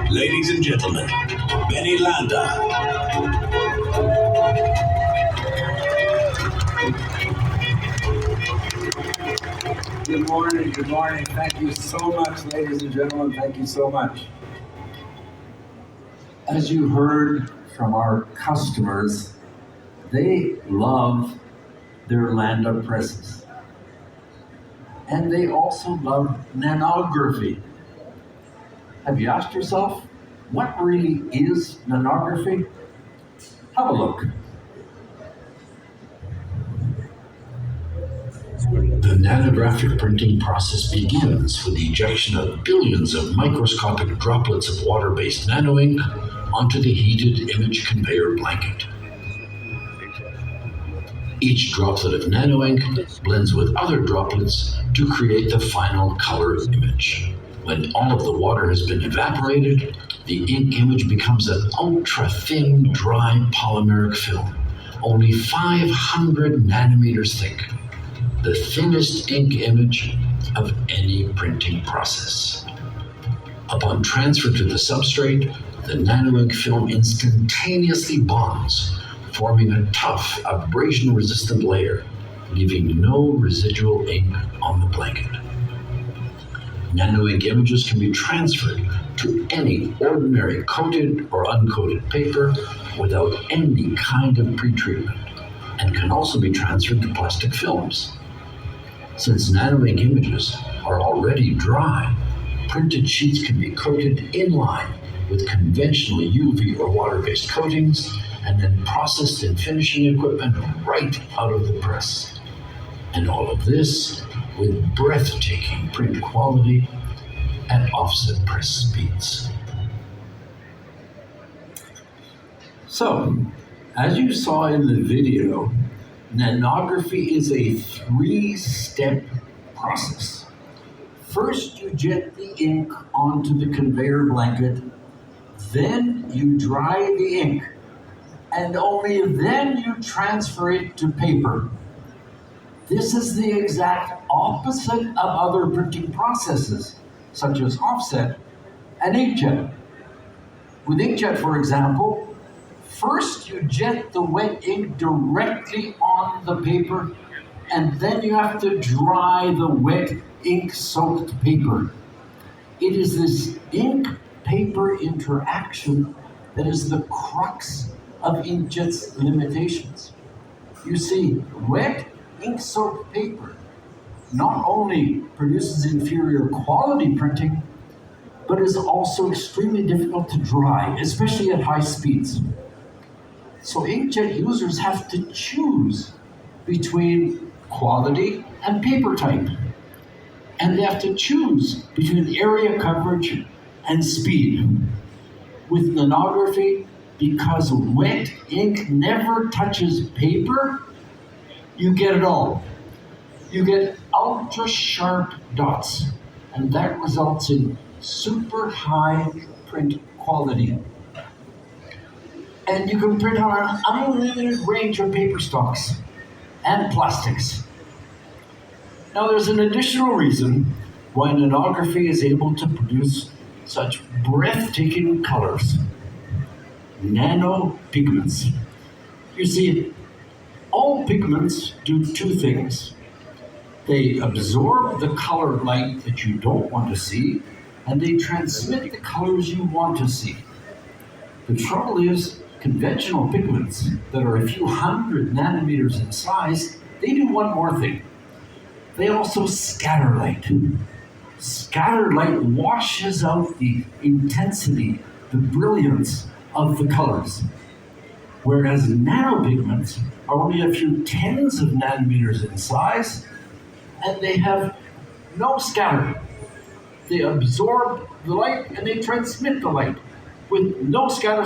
Ladies and gentlemen, Benny Landa. Good morning, good morning. Thank you so much, ladies and gentlemen. Thank you so much. As you heard from our customers, they love their Landa presses. And they also love nanography. Have you asked yourself, what really is nanography? Have a look. The nanographic printing process begins with the ejection of billions of microscopic droplets of water-based nano ink onto the heated image conveyor blanket. Each droplet of nano ink blends with other droplets to create the final color image. When all of the water has been evaporated, the ink image becomes an ultra-thin, dry polymeric film, only 500 nanometers thick, the thinnest ink image of any printing process. Upon transfer to the substrate, the nano ink film instantaneously bonds, forming a tough, abrasion-resistant layer, leaving no residual ink on the blanket. Nano ink images can be transferred to any ordinary coated or uncoated paper without any kind of pretreatment, and can also be transferred to plastic films. Since nano ink images are already dry, printed sheets can be coated in line with conventional UV or water-based coatings and then processed in finishing equipment right out of the press. And all of this with breathtaking print quality at offset press speeds. So, as you saw in the video, nanography is a three-step process. First, you jet the ink onto the conveyor blanket, then you dry the ink, and only then you transfer it to paper. This is the exact opposite of other printing processes, such as offset and inkjet. With inkjet, for example, first you jet the wet ink directly on the paper, and then you have to dry the wet ink-soaked paper. It is this ink-paper interaction that is the crux of inkjet's limitations. You see, wet ink-soaked paper not only produces inferior quality printing, but is also extremely difficult to dry, especially at high speeds. So inkjet users have to choose between quality and paper type. And they have to choose between area coverage and speed. With nanography, because wet ink never touches paper, you get it all. you get ultra sharp dots, and that results in super high print quality. And you can print on an unlimited range of paper stocks and plastics. Now, there's an additional reason why nanography is able to produce such breathtaking colors: nanopigments. You see, all pigments do two things. They absorb the color light that you don't want to see, and they transmit the colors you want to see. The trouble is, conventional pigments that are a few hundred nanometers in size, they do one more thing. They also scatter light. Scattered light washes out the intensity, the brilliance of the colors. Whereas nanopigments are only a few tens of nanometers in size, and they have no scatter. They absorb the light and they transmit the light with no scatter.